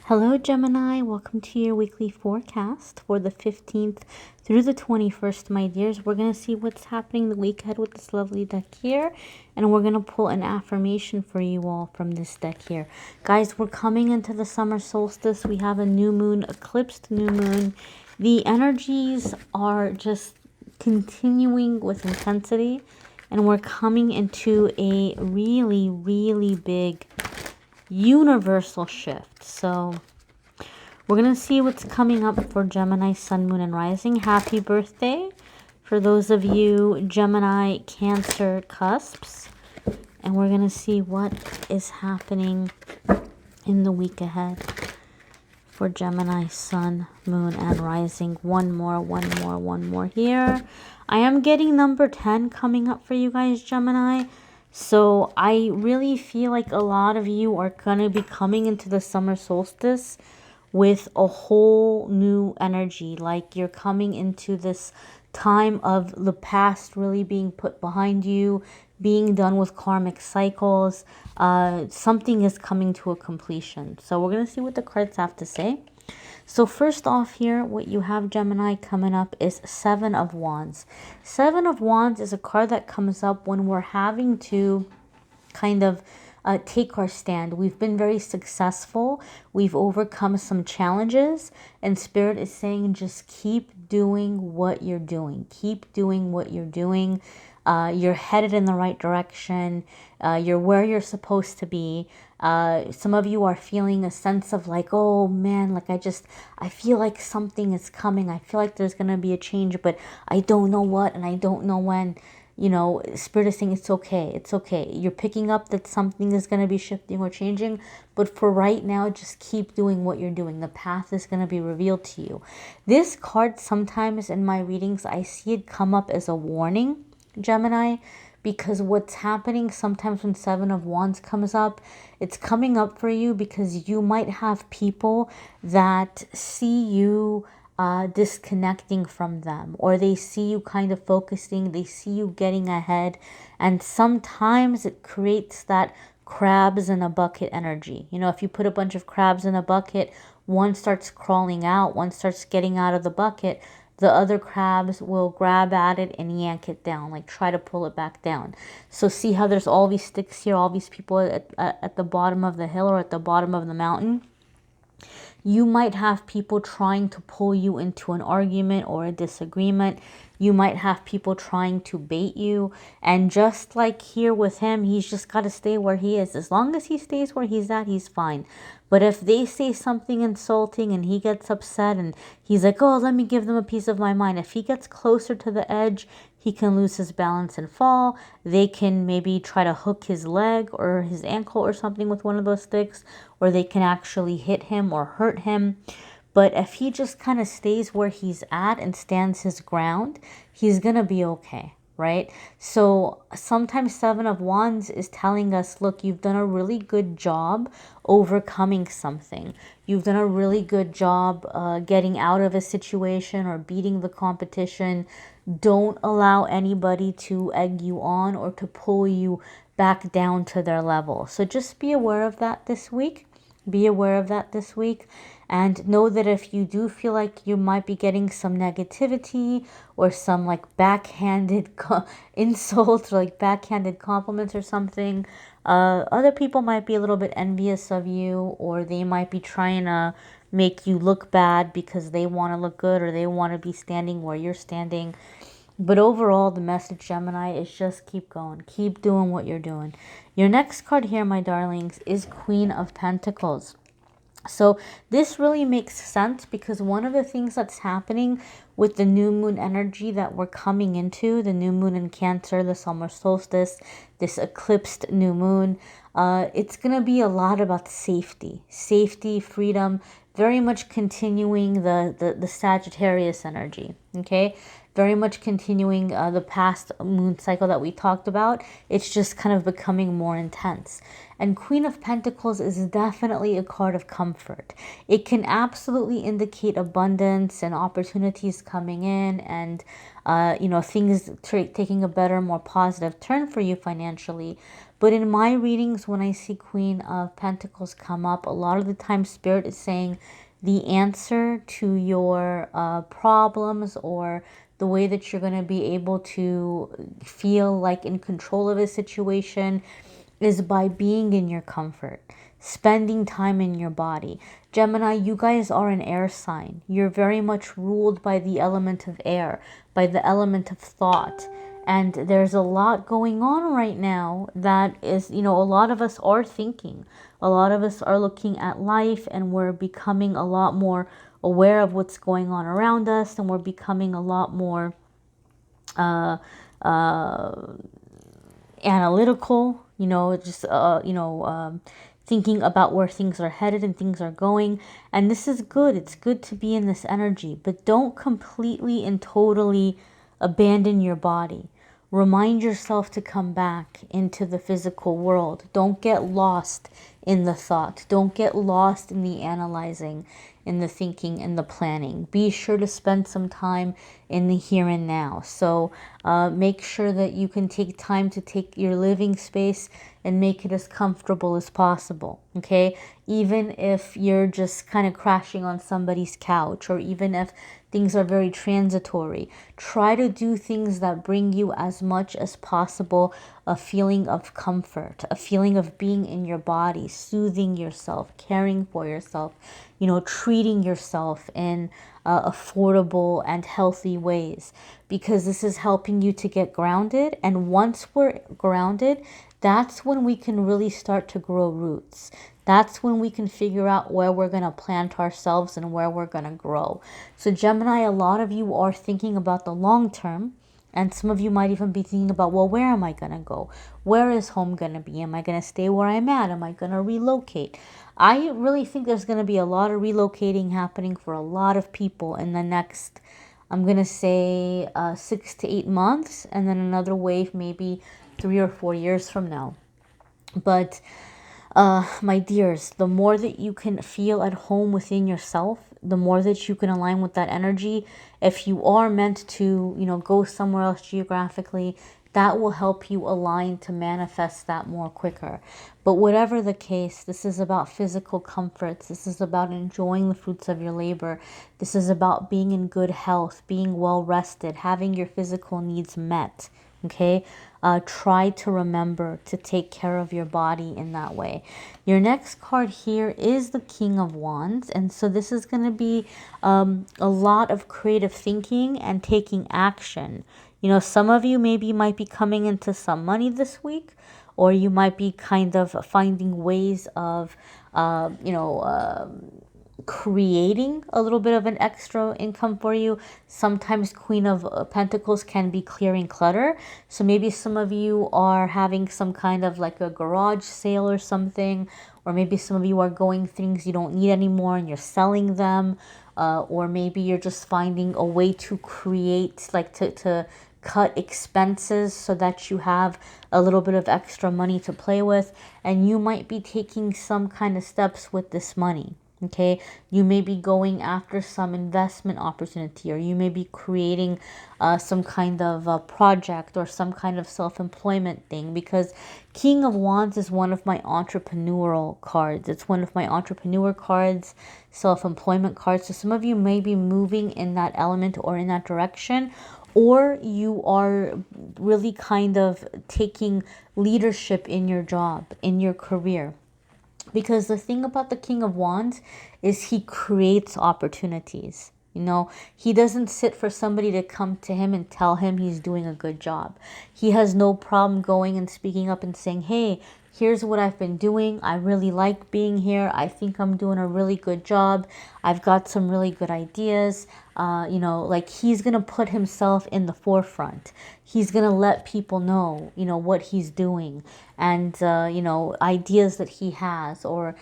Hello Gemini, welcome to your weekly forecast for the 15th through the 21st, my dears. We're going to see what's happening the week ahead with this lovely deck here, and we're going to pull an affirmation for you all from this deck here. Guys, we're coming into the summer solstice. We have a new moon, eclipsed new moon. The energies are just continuing with intensity, and we're coming into a really, really big universal shift. So we're going to see what's coming up for Gemini, Sun, Moon, and Rising. Happy birthday for those of you Gemini, Cancer cusps. And we're going to see what is happening in the week ahead for Gemini, Sun, Moon, and Rising. One more here. I am getting number 10 coming up for you guys, Gemini. So I really feel like a lot of you are going to be coming into the summer solstice with a whole new energy. Like you're coming into this time of the past really being put behind you, being done with karmic cycles. Something is coming to a completion. So we're going to see what the cards have to say. So first off here, what you have, Gemini, coming up is Seven of Wands. Seven of Wands is a card that comes up when we're having to kind of take our stand. We've been very successful. We've overcome some challenges, and Spirit is saying just keep doing what you're doing. Keep doing what you're doing. You're headed in the right direction. You're where you're supposed to be. Some of you are feeling a sense of like, oh man, like I feel like something is coming. I feel like there's going to be a change, but I don't know what and I don't know when. You know, Spirit is saying it's okay. It's okay. You're picking up that something is going to be shifting or changing. But for right now, just keep doing what you're doing. The path is going to be revealed to you. This card, sometimes in my readings, I see it come up as a warning, Gemini, because what's happening sometimes when Seven of Wands comes up, it's coming up for you because you might have people that see you disconnecting from them, or they see you kind of focusing, they see you getting ahead, and sometimes it creates that crabs in a bucket energy. You know, if you put a bunch of crabs in a bucket, one starts crawling out, one starts getting out of the bucket, the other crabs will grab at it and yank it down, like try to pull it back down. So see how there's all these sticks here, all these people at the bottom of the hill or at the bottom of the mountain. You might have people trying to pull you into an argument or a disagreement. You might have people trying to bait you. And just like here with him, he's just got to stay where he is. As long as he stays where he's at, he's fine. But if they say something insulting and he gets upset and he's like, oh, let me give them a piece of my mind. If he gets closer to the edge, he can lose his balance and fall. They can maybe try to hook his leg or his ankle or something with one of those sticks, or they can actually hit him or hurt him. But if he just kind of stays where he's at and stands his ground, he's going to be okay, right? So sometimes Seven of Wands is telling us, look, you've done a really good job overcoming something. You've done a really good job getting out of a situation or beating the competition. Don't allow anybody to egg you on or to pull you back down to their level. So just be aware of that this week. Be aware of that this week, and know that if you do feel like you might be getting some negativity or some like backhanded insults or like backhanded compliments or something, other people might be a little bit envious of you, or they might be trying to make you look bad because they want to look good or they want to be standing where you're standing. But overall, the message, Gemini, is just keep going. Keep doing what you're doing. Your next card here, my darlings, is Queen of Pentacles. So this really makes sense because one of the things that's happening with the new moon energy that we're coming into, the new moon in Cancer, the summer solstice, this eclipsed new moon, it's going to be a lot about safety, freedom, very much continuing the Sagittarius energy, okay? Very much continuing the past moon cycle that we talked about. It's just kind of becoming more intense. And Queen of Pentacles is definitely a card of comfort. It can absolutely indicate abundance and opportunities coming in, and you know, things taking a better, more positive turn for you financially. But in my readings, when I see Queen of Pentacles come up, a lot of the time Spirit is saying the answer to your problems, or the way that you're going to be able to feel like in control of a situation, is by being in your comfort, spending time in your body. Gemini, you guys are an air sign. You're very much ruled by the element of air, by the element of thought. And there's a lot going on right now that is, a lot of us are thinking. A lot of us are looking at life, and we're becoming a lot more aware of what's going on around us, and we're becoming a lot more analytical, thinking about where things are headed and things are going. And this is good. It's good to be in this energy, but don't completely and totally abandon your body. Remind yourself to come back into the physical world. Don't get lost in the thought. Don't get lost in the analyzing, in the thinking, and the planning. Be sure to spend some time in the here and now. So make sure that you can take time to take your living space and make it as comfortable as possible, okay? Even if you're just kind of crashing on somebody's couch, or even if things are very transitory, try to do things that bring you as much as possible a feeling of comfort, a feeling of being in your body, soothing yourself, caring for yourself, treating yourself in affordable and healthy ways, because this is helping you to get grounded. And once we're grounded, that's when we can really start to grow roots. That's when we can figure out where we're going to plant ourselves and where we're going to grow. So Gemini, a lot of you are thinking about the long term, and some of you might even be thinking about, well, where am I going to go? Where is home going to be? Am I going to stay where I'm at? Am I going to relocate? I really think there's going to be a lot of relocating happening for a lot of people in the next, I'm going to say 6 to 8 months, and then another wave maybe 3 or 4 years from now. But my dears, the more that you can feel at home within yourself, the more that you can align with that energy. If you are meant to, go somewhere else geographically, that will help you align to manifest that more quicker. But whatever the case, this is about physical comforts. This is about enjoying the fruits of your labor. This is about being in good health, being well rested, having your physical needs met. Okay, try to remember to take care of your body in that way. Your next card here is the King of Wands, and so this is going to be a lot of creative thinking and taking action. Some of you maybe might be coming into some money this week, or you might be kind of finding ways of creating a little bit of an extra income for you. Sometimes Queen of Pentacles can be clearing clutter. So maybe some of you are having some kind of like a garage sale or something, or maybe some of you are going things you don't need anymore and you're selling them, or maybe you're just finding a way to create, like to cut expenses so that you have a little bit of extra money to play with. And you might be taking some kind of steps with this money. Okay, you may be going after some investment opportunity, or you may be creating some kind of project or some kind of self-employment thing, because King of Wands is one of my entrepreneurial cards. It's one of my entrepreneur cards, self-employment cards. So some of you may be moving in that element or in that direction, or you are really kind of taking leadership in your job, in your career. Because the thing about the King of Wands is he creates opportunities. He doesn't sit for somebody to come to him and tell him he's doing a good job. He has no problem going and speaking up and saying, hey, here's what I've been doing. I really like being here. I think I'm doing a really good job. I've got some really good ideas. Like he's going to put himself in the forefront. He's going to let people know, what he's doing, and, ideas that he has, or,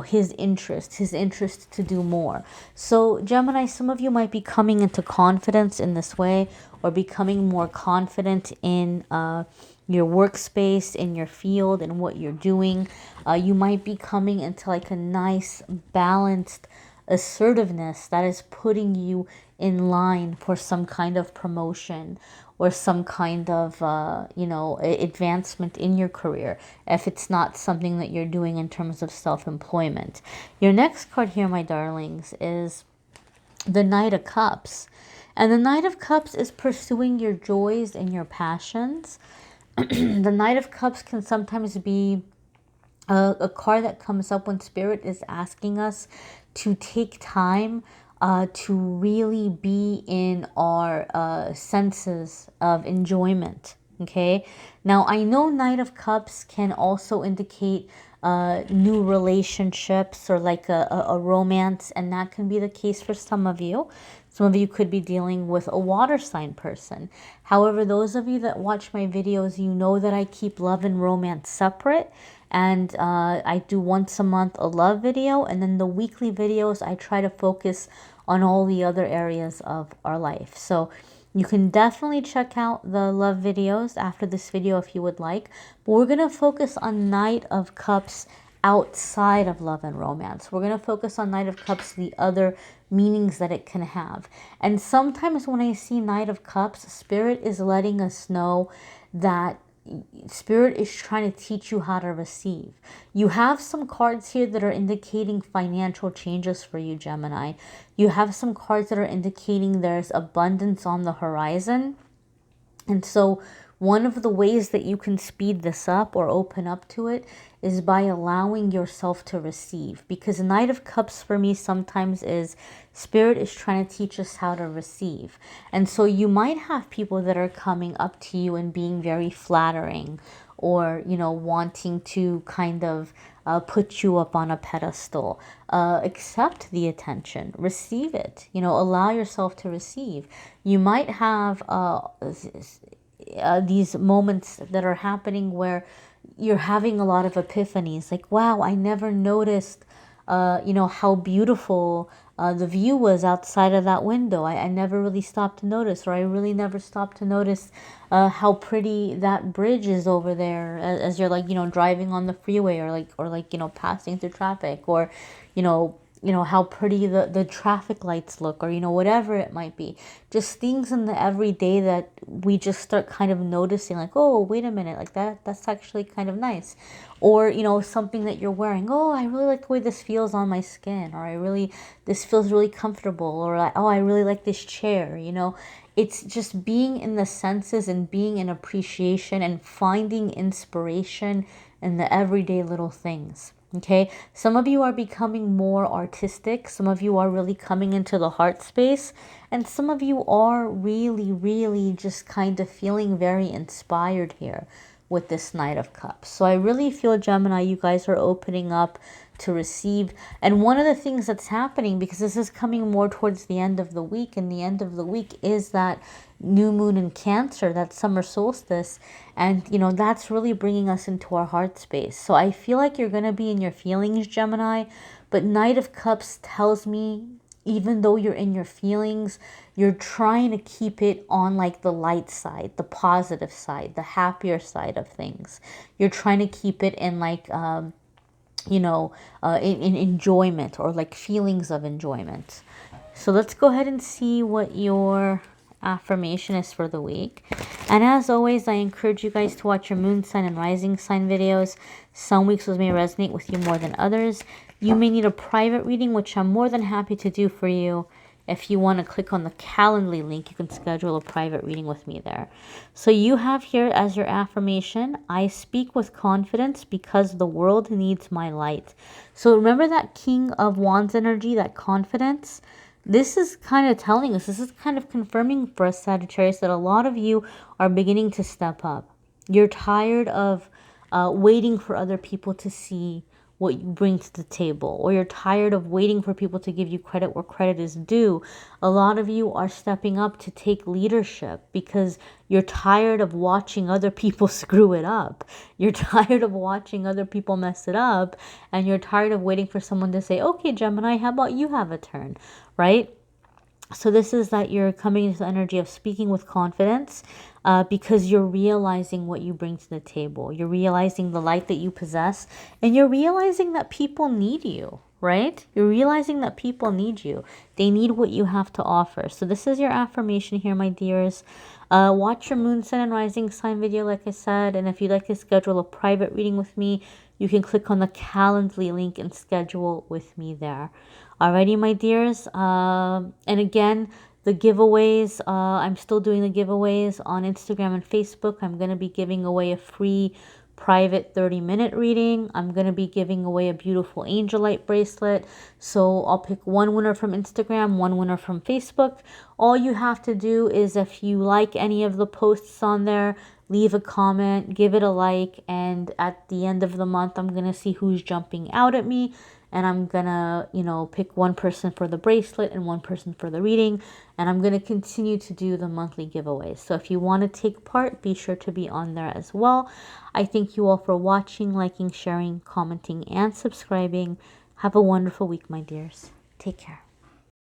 his interest to do more. So Gemini, some of you might be coming into confidence in this way, or becoming more confident in your workspace, in your field, and what you're doing. You might be coming into like a nice balanced assertiveness that is putting you in line for some kind of promotion or some kind of, advancement in your career, if it's not something that you're doing in terms of self-employment. Your next card here, my darlings, is the Knight of Cups. And the Knight of Cups is pursuing your joys and your passions. The Knight of Cups can sometimes be a card that comes up when Spirit is asking us to take time to really be in our senses of enjoyment. Okay, now I know Knight of Cups can also indicate new relationships or like a romance, and that can be the case for some of you. Some of you could be dealing with a water sign person. However, those of you that watch my videos, you know that I keep love and romance separate. And I do once a month a love video, and then the weekly videos I try to focus on all the other areas of our life. So you can definitely check out the love videos after this video if you would like. But we're going to focus on Knight of Cups outside of love and romance. We're going to focus on Knight of Cups, the other meanings that it can have. And sometimes when I see Knight of Cups, Spirit is letting us know that Spirit is trying to teach you how to receive. You have some cards here that are indicating financial changes for you, Gemini. You have some cards that are indicating there's abundance on the horizon. And so one of the ways that you can speed this up or open up to it is by allowing yourself to receive. Because Knight of Cups for me sometimes is Spirit is trying to teach us how to receive. And so you might have people that are coming up to you and being very flattering, or, wanting to kind of put you up on a pedestal. Accept the attention, receive it, allow yourself to receive. You might have these moments that are happening where you're having a lot of epiphanies, like, wow, I never noticed how beautiful the view was outside of that window. I never really stopped to notice, or I really never stopped to notice how pretty that bridge is over there as you're driving on the freeway, or passing through traffic, or how pretty the traffic lights look, or whatever it might be. Just things in the everyday that we just start kind of noticing, like, oh, wait a minute, like that's actually kind of nice. Or something that you're wearing, oh, I really like the way this feels on my skin, or this feels really comfortable, or oh, I really like this chair. It's just being in the senses and being in appreciation and finding inspiration in the everyday little things. Okay, some of you are becoming more artistic. Some of you are really coming into the heart space. And some of you are really, really just kind of feeling very inspired here with this Knight of Cups. So I really feel, Gemini, you guys are opening up to receive. And one of the things that's happening, because this is coming more towards the end of the week, and the end of the week is that new moon in Cancer, that summer solstice, and that's really bringing us into our heart space. So I feel like you're going to be in your feelings, Gemini, but Knight of Cups tells me, even though you're in your feelings, you're trying to keep it on like the light side, the positive side, the happier side of things. You're trying to keep it in like in enjoyment, or like feelings of enjoyment. So let's go ahead and see what your affirmation is for the week. And as always, I encourage you guys to watch your moon sign and rising sign videos. Some weeks those may resonate with you more than others. You may need a private reading, which I'm more than happy to do for you. If you want to click on the Calendly link, you can schedule a private reading with me there. So you have here as your affirmation, I speak with confidence because the world needs my light. So remember that King of Wands energy, that confidence? This is kind of telling us, this is kind of confirming for us, Sagittarius, that a lot of you are beginning to step up. You're tired of waiting for other people to see what you bring to the table, or you're tired of waiting for people to give you credit where credit is due. A lot of you are stepping up to take leadership because you're tired of watching other people screw it up. You're tired of watching other people mess it up, and you're tired of waiting for someone to say, okay, Gemini, how about you have a turn, right? So this is that you're coming into the energy of speaking with confidence. because you're realizing what you bring to the table. You're realizing the light that you possess, and you're realizing that people need you, right? You're realizing that people need you. They need what you have to offer. So this is your affirmation here, my dears. Watch your moon, sun, and rising sign video, like I said. And if you'd like to schedule a private reading with me, you can click on the Calendly link and schedule with me there. Alrighty, my dears. And again, the giveaways, I'm still doing the giveaways on Instagram and Facebook. I'm going to be giving away a free private 30-minute reading. I'm going to be giving away a beautiful angel light bracelet. So I'll pick one winner from Instagram, one winner from Facebook. All you have to do is, if you like any of the posts on there, leave a comment, give it a like, and at the end of the month, I'm going to see who's jumping out at me. And I'm going to, you know, pick one person for the bracelet and one person for the reading. And I'm going to continue to do the monthly giveaways. So if you want to take part, be sure to be on there as well. I thank you all for watching, liking, sharing, commenting, and subscribing. Have a wonderful week, my dears. Take care.